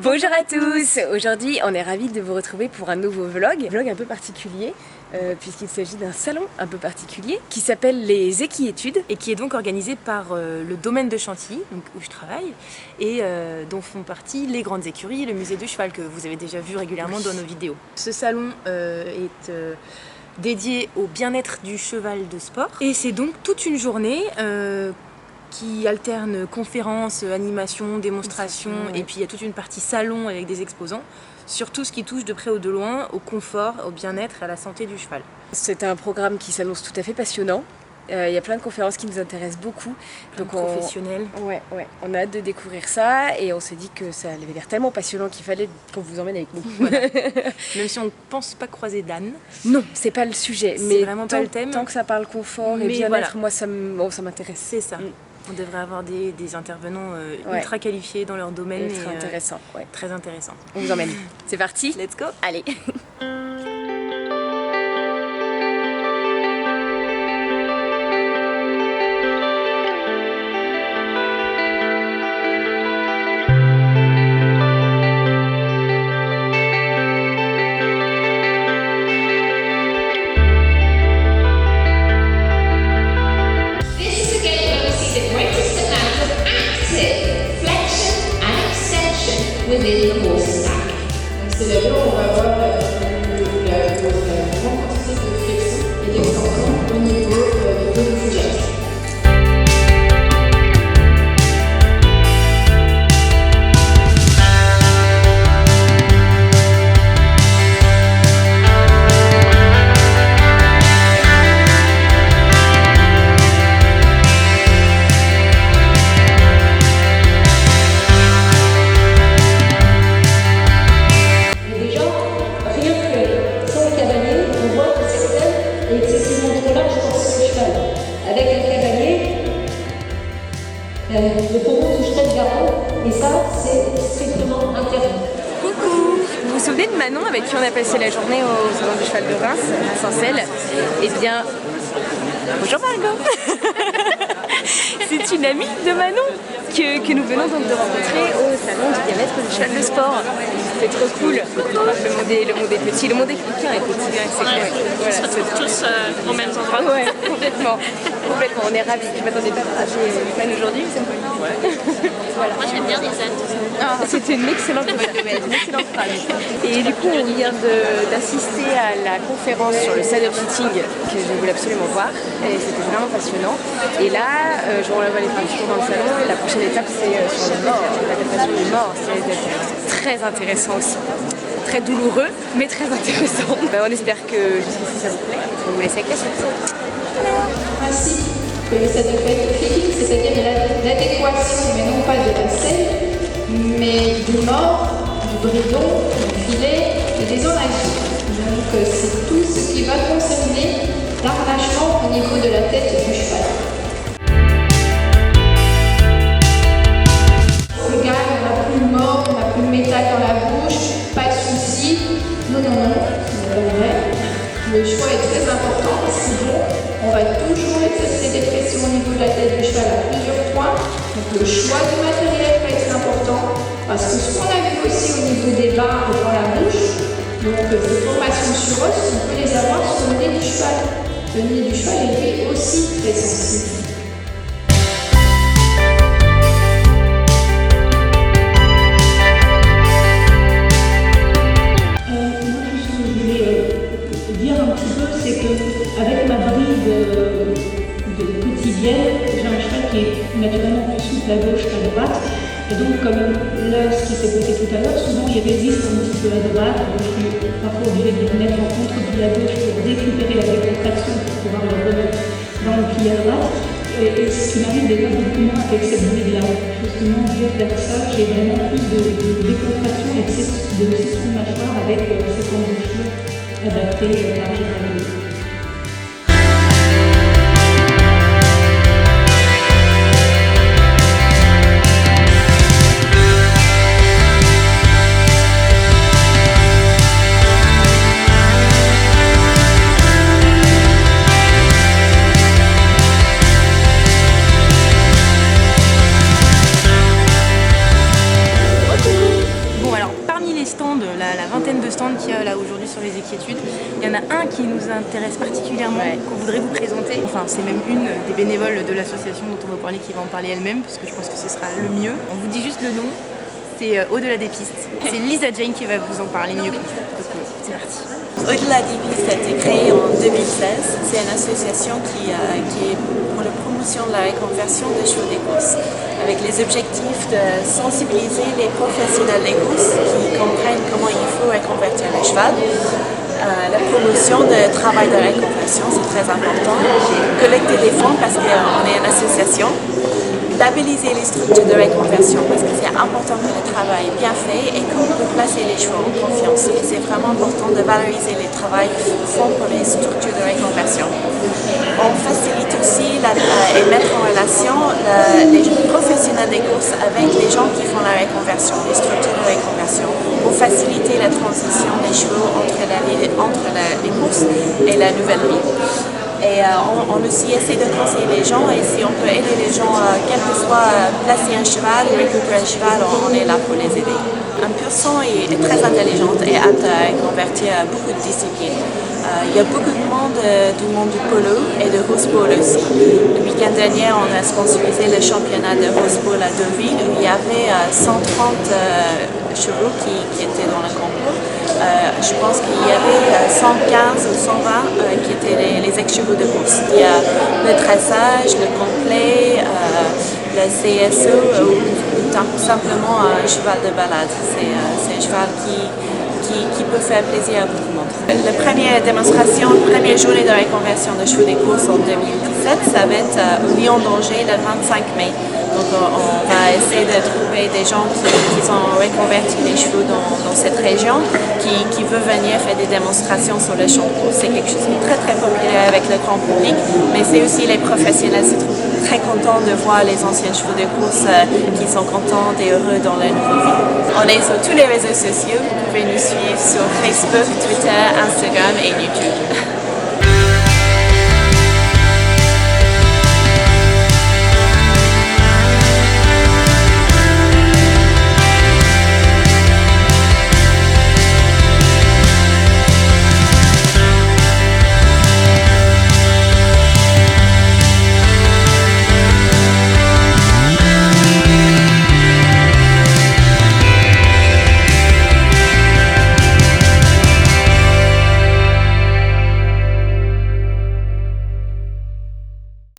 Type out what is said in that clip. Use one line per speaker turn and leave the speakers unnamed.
Bonjour à tous. Aujourd'hui on est ravis de vous retrouver pour un nouveau vlog un peu particulier puisqu'il s'agit d'un salon un peu particulier qui s'appelle les Équiétudes et qui est donc organisé par le domaine de Chantilly, donc où je travaille, et dont font partie les grandes écuries et le musée du cheval que vous avez déjà vu régulièrement dans nos vidéos. Ce salon est dédié au bien-être du cheval de sport et c'est donc toute une journée qui alterne conférences, animations, démonstrations, et puis il y a toute une partie salon avec des exposants sur tout ce qui touche de près ou de loin au confort, au bien-être et à la santé du cheval. C'est un programme qui s'annonce tout à fait passionnant. Il y a plein de conférences qui nous intéressent beaucoup. Donc
professionnels.
On a hâte de découvrir ça et on s'est dit que ça avait l'air tellement passionnant qu'il fallait qu'on vous emmène avec nous.
Voilà. Même si on ne pense pas croiser d'âne.
Non, c'est pas le sujet. Mais
vraiment pas le thème.
Tant que ça parle confort et bien-être, voilà. Moi ça m'intéresse.
C'est ça. On devrait avoir des intervenants ultra qualifiés dans leur domaine.
Très intéressant.
Très intéressant.
On vous emmène. C'est parti.
Let's go.
Allez.
Within the horse stack. Donc c'est là-bas où on va avoir la grande quantité de flexion et d'extension au niveau du dos du fougère. Le poumon toucherait le garrot et ça, c'est strictement interdit.
Coucou! Vous vous souvenez de Manon avec qui on a passé la journée au salon du cheval de Reims, à Saint-Cel? Eh bien, bonjour Margot! C'est une amie de Manon que nous venons donc de rencontrer au salon du bien-être du cheval de sport. C'est trop cool. Le monde est petit, le monde est quelqu'un est petit. C'est clair.
Voilà, on se retrouve tous au même endroit.
Ouais, complètement. On est ravis. Je ne m'attendais pas à passer une aujourd'hui, mais c'est cool.
Voilà. Moi j'aime bien les ânes.
C'était une excellente phrase. Et du coup, on vient d'assister à la conférence sur le saddle fitting que je voulais absolument voir. Et c'était vraiment passionnant. Et là, je vais aller faire un tour dans le salon. Et la prochaine étape, c'est sur le mort, la palpation du mort. C'est très intéressant aussi. Très douloureux, mais très intéressant. On espère que jusqu'ici ça vous plaît. On vous laisse avec la suite.
Ainsi que le saddle fitting, c'est-à-dire l'adéquation, mais non pas de la selle, mais du mort, du bridon, du filet et des enlaçures. Donc c'est tout ce qui va concerner l'arrachement au niveau de la tête du cheval. Le gars, on n'a plus le mort, on n'a plus le métal dans la bouche, pas de soucis. Non, c'est vrai. Le choix est très important parce que on va toujours exercer des pressions au niveau de la tête du cheval à plusieurs points. Donc le choix du matériel va être important parce que ce qu'on a vu aussi au niveau des barres dans la bouche, donc ces formations sur os, on peut les avoir sur le nez du cheval. Le nez du cheval est lui aussi très sensible.
Avec ma bride quotidienne, j'ai un cheval qui est naturellement plus souple à gauche qu'à droite. Et donc, comme là, ce qui s'est passé tout à l'heure, souvent il résiste un petit peu à droite. Donc, je suis parfois obligée de le mettre en contre-pied à gauche pour récupérer la décontraction pour pouvoir le remettre dans le pied à droite. Et ce qui m'arrive déjà beaucoup moins avec cette bride-là. Justement, vers ça, j'ai vraiment plus de décontraction et de session de mâchoire avec cette embouchure adaptée par généralité.
monde, la vingtaine de stands qu'il y a là aujourd'hui sur les équiétudes. Il y en a un qui nous intéresse particulièrement, qu'on voudrait vous présenter. Enfin, c'est même une des bénévoles de l'association dont on va parler qui va en parler elle-même, puisque je pense que ce sera le mieux. On vous dit juste le nom, c'est Au-delà des pistes. C'est Lisa Jane qui va vous en parler mieux que nous. Donc c'est parti.
Au-delà des pistes a été créé en 2016. C'est une association qui est pour la promotion de la reconversion des chevaux des courses, avec les objectifs de sensibiliser les professionnels des courses qui comprennent comment il faut reconvertir le cheval. La promotion de travail de reconversion, c'est très important. Collecter des fonds parce qu'on est une association. Labelliser les structures de reconversion parce que c'est important que le travail est bien fait et qu'on peut placer les chevaux en confiance. Et c'est vraiment important de valoriser les travaux font pour les structures de reconversion. On facilite aussi et mettre en relation les professionnels des courses avec les gens qui font la reconversion, les structures de reconversion, pour faciliter la transition des chevaux entre les courses et la nouvelle vie. Et on aussi essaie de conseiller les gens et si on peut aider les gens, quelquefois placer un cheval ou récupérer un cheval, on est là pour les aider. Un pur sang est très intelligente et apte à convertir beaucoup de disciplines. Il y a beaucoup de monde du monde du polo et de horse polo aussi. Le week-end dernier, on a sponsorisé le championnat de horse polo à Deauville où il y avait 130 chevaux qui étaient dans le concours. Je pense qu'il y avait 115 ou 120 qui étaient les ex-chevaux de course. Il y a le dressage, le complet, le CSO ou simplement un cheval de balade. C'est un cheval qui peut faire plaisir à beaucoup de monde. La première démonstration, la première journée de reconversion de chevaux des courses en 2017, ça va être au Lion d'Angers le 25 mai. Donc on va essayer de trouver des gens qui ont reconverti les chevaux dans cette région, qui veulent venir faire des démonstrations sur le champ de course. C'est quelque chose qui est très très populaire avec le grand public, mais c'est aussi les professionnels se trouvent très contents de voir les anciens chevaux de course qui sont contents et heureux dans leur nouvelle vie. On est sur tous les réseaux sociaux, vous pouvez nous suivre sur Facebook, Twitter, Instagram et YouTube.